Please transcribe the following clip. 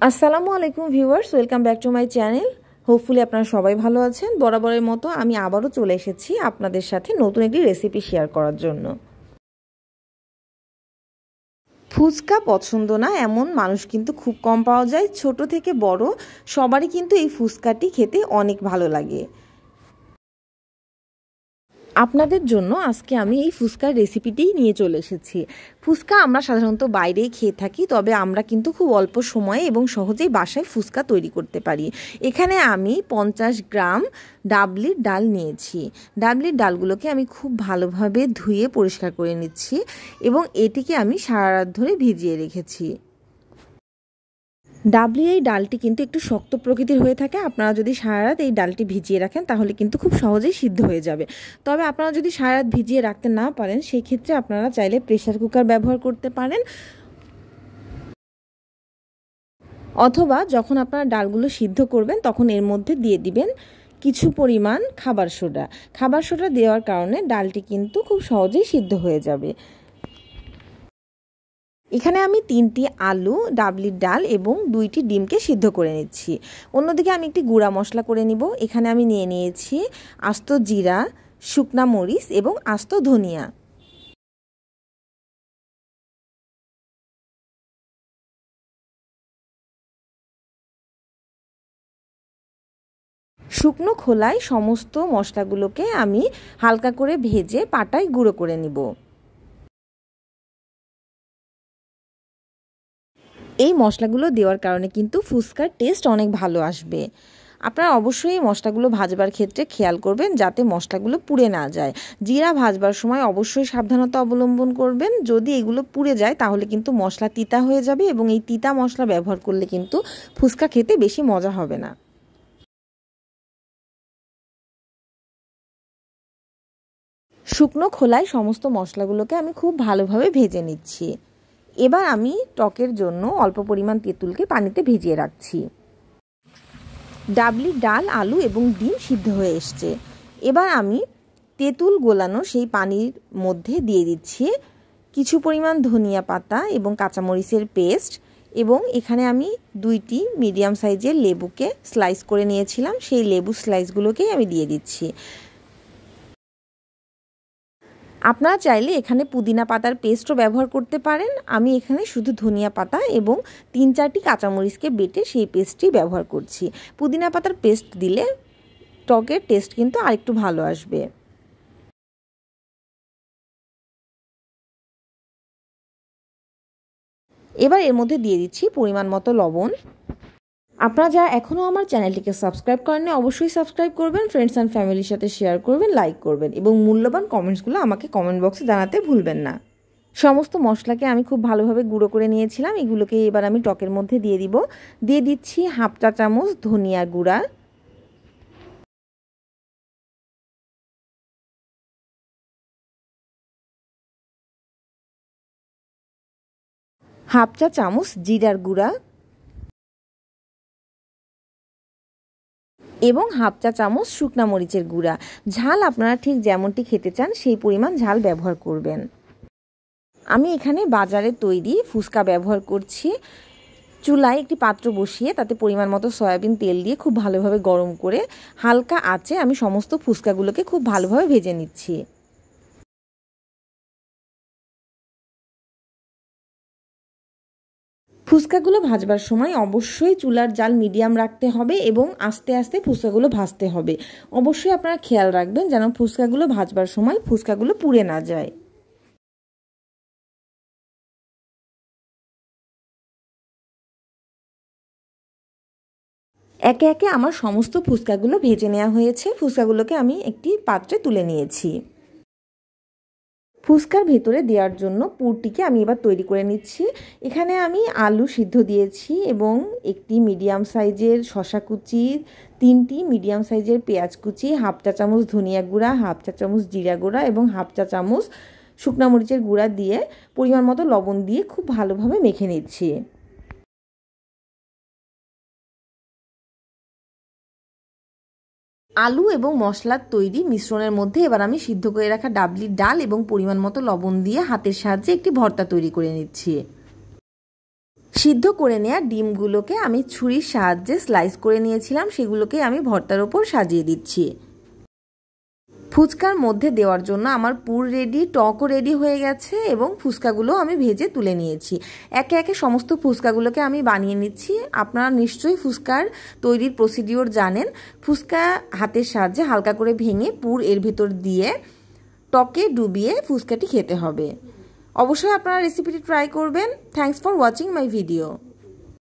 আসসালামু আলাইকুম viewers, welcome back to my channel. Hopefully আপনারা সবাই ভালো আছেন। বরাবরের মতো আমি আবারও চলে এসেছি আপনাদের সাথে নতুন একটি রেসিপি শেয়ার করার জন্য। ফুচকা পছন্দ না এমন মানুষ কিন্তু খুব কম পাওয়া যায়। ছোট থেকে বড় সবারই কিন্তু এই ফুচকাটি খেতে অনেক ভালো লাগে। আপনাদের জন্য আজকে আমি এই ফুচকার রেসিপিটিই নিয়ে চলে এসেছি। ফুচকা আমরা সাধারণত বাইরেই খেয়ে থাকি, তবে আমরা কিন্তু খুব অল্প সময়ে এবং সহজেই বাসায় ফুচকা তৈরি করতে পারি। এখানে আমি 50 গ্রাম ডাবলির ডাল নিয়েছি। ডাবলির ডালগুলোকে আমি খুব ভালোভাবে ধুয়ে পরিষ্কার করে নিচ্ছি এবং এটিকে আমি সারা রাত ধরে ভিজিয়ে রেখেছি। ডাবলি এই ডালটি কিন্তু একটু শক্ত প্রকৃতির হয়ে থাকে। আপনারা যদি সারা রাত এই ডালটি ভিজিয়ে রাখেন তাহলে কিন্তু খুব সহজেই সিদ্ধ হয়ে যাবে। তবে আপনারা যদি সারা রাত ভিজিয়ে রাখতে না পারেন, সেই ক্ষেত্রে আপনারা চাইলে প্রেসার কুকার ব্যবহার করতে পারেন, অথবা যখন আপনারা ডালগুলো সিদ্ধ করবেন তখন এর মধ্যে দিয়ে দিবেন কিছু পরিমাণ খাবার সোডা। খাবার সোডা দেওয়ার কারণে ডালটি কিন্তু খুব সহজেই সিদ্ধ হয়ে যাবে। এখানে আমি 3টি আলু, ডাবলির ডাল এবং 2টি ডিমকে সিদ্ধ করে নিচ্ছি। অন্যদিকে আমি একটি গুঁড়া মশলা করে নিব। এখানে আমি নিয়ে নিয়েছি আস্ত জিরা, শুকনা মরিচ এবং আস্ত ধনিয়া। শুকনো খোলায় সমস্ত মশলাগুলোকে আমি হালকা করে ভেজে পাটায় গুঁড়ো করে নিব। এই মশলাগুলো দেওয়ার কারণে কিন্তু ফুচকার টেস্ট অনেক ভালো আসবে। আপনারা অবশ্যই মশলাগুলো ভাজবার ক্ষেত্রে খেয়াল করবেন যাতে মশলাগুলো পুড়ে না যায়। জিরা ভাজবার সময় অবশ্যই সাবধানতা অবলম্বন করবেন। যদি এগুলো পুড়ে যায় তাহলে কিন্তু মশলা তিতা হয়ে যাবে এবং এই তিতা মশলা ব্যবহার করলে কিন্তু ফুচকা খেতে বেশি মজা হবে না। শুকনো খোলায় সমস্ত মশলাগুলোকে আমি খুব ভালোভাবে ভেজে নিচ্ছি। এবার আমি টকের জন্য অল্প পরিমাণ তেঁতুলকে পানিতে ভিজিয়ে রাখছি। ডাবলি ডাল, আলু এবং ডিম সিদ্ধ হয়ে এসছে। এবার আমি তেঁতুল গোলানো সেই পানির মধ্যে দিয়ে দিচ্ছি কিছু পরিমাণ ধনিয়া পাতা এবং কাঁচামরিচের পেস্ট, এবং এখানে আমি 2টি মিডিয়াম সাইজের লেবুকে স্লাইস করে নিয়েছিলাম, সেই লেবু স্লাইসগুলোকেই আমি দিয়ে দিচ্ছি। আপনারা চাইলে এখানে পুদিনা পাতার পেস্টও ব্যবহার করতে পারেন। আমি এখানে শুধু ধনিয়া পাতা এবং 3-4টি কাঁচামরিচকে বেটে সেই পেস্টটি ব্যবহার করছি। পুদিনা পাতার পেস্ট দিলে টকের টেস্ট কিন্তু আরেকটু ভালো আসবে। এবার এর মধ্যে দিয়ে দিচ্ছি পরিমাণ মতো লবণ। আপনারা যারা এখনও আমার চ্যানেলটিকে সাবস্ক্রাইব করেননি অবশ্যই সাবস্ক্রাইব করবেন, ফ্রেন্ডস অ্যান্ড ফ্যামিলির সাথে শেয়ার করবেন, লাইক করবেন এবং মূল্যবান কমেন্টসগুলো আমাকে কমেন্ট বক্সে জানাতে ভুলবেন না। সমস্ত মশলাকে আমি খুব ভালোভাবে গুঁড়ো করে নিয়েছিলাম। এগুলোকে এবার আমি টকের মধ্যে দিয়ে দিব। দিয়ে দিচ্ছি 1/2 চা চামচ ধনিয়া গুঁড়া, 1/2 চা চামচ জিরার গুঁড়া এবং 1/2 চা চামচ শুকনা মরিচের গুঁড়া। ঝাল আপনারা ঠিক যেমনটি খেতে চান সেই পরিমাণ ঝাল ব্যবহার করবেন। আমি এখানে বাজারে তৈরি ফুচকা ব্যবহার করছি। চুলায় একটি পাত্র বসিয়ে তাতে পরিমাণ মতো সয়াবিন তেল দিয়ে খুব ভালোভাবে গরম করে হালকা আঁচে আমি সমস্ত ফুচকাগুলোকে খুব ভালোভাবে ভেজে নিচ্ছি। ফুচকাগুলো ভাজবার সময় অবশ্যই চুলার জাল মিডিয়াম রাখতে হবে এবং আস্তে আস্তে ফুচকাগুলো ভাজতে হবে। অবশ্যই আপনারা খেয়াল রাখবেন যেন ফুচকাগুলো ভাজবার সময় ফুচকাগুলো পুড়ে না যায়। একে একে আমার সমস্ত ফুচকাগুলো ভেজে নেওয়া হয়েছে। ফুচকাগুলোকে আমি একটি পাত্রে তুলে নিয়েছি। ফুচকার ভেতরে দেওয়ার জন্য পুরটিকে আমি এবার তৈরি করে নিচ্ছি। এখানে আমি আলু সিদ্ধ দিয়েছি এবং একটি মিডিয়াম সাইজের শসা কুচি, 3টি মিডিয়াম সাইজের পেঁয়াজ কুচি, 1/2 চা চামচ ধনিয়া গুঁড়া, 1/2 চা চামচ জিরা গুঁড়া এবং 1/2 চা চামচ শুকনা মরিচের গুঁড়া দিয়ে পরিমাণ মতো লবণ দিয়ে খুব ভালোভাবে মেখে নিচ্ছি। আলু এবং মশলার তৈরি মিশ্রণের মধ্যে এবার আমি সিদ্ধ করে রাখা ডাবলির ডাল এবং পরিমাণ মতো লবণ দিয়ে হাতের সাহায্যে একটি ভর্তা তৈরি করে নিচ্ছি। সিদ্ধ করে নেওয়া ডিমগুলোকে আমি ছুরির সাহায্যে স্লাইস করে নিয়েছিলাম, সেগুলোকে আমি ভর্তার ওপর সাজিয়ে দিচ্ছি। ফুচকার মধ্যে দেওয়ার জন্য আমার পুর রেডি, টকও রেডি হয়ে গেছে এবং ফুচকাগুলো আমি ভেজে তুলে নিয়েছি। একে একে সমস্ত ফুচকাগুলোকে আমি বানিয়ে নিচ্ছি। আপনারা নিশ্চয়ই ফুচকার তৈরির প্রসিডিওর জানেন। ফুচকা হাতের সাহায্যে হালকা করে ভেঙে পুর এর ভিতর দিয়ে টকে ডুবিয়ে ফুচকাটি খেতে হবে। অবশ্যই আপনারা রেসিপিটি ট্রাই করবেন। Thanks for watching my video.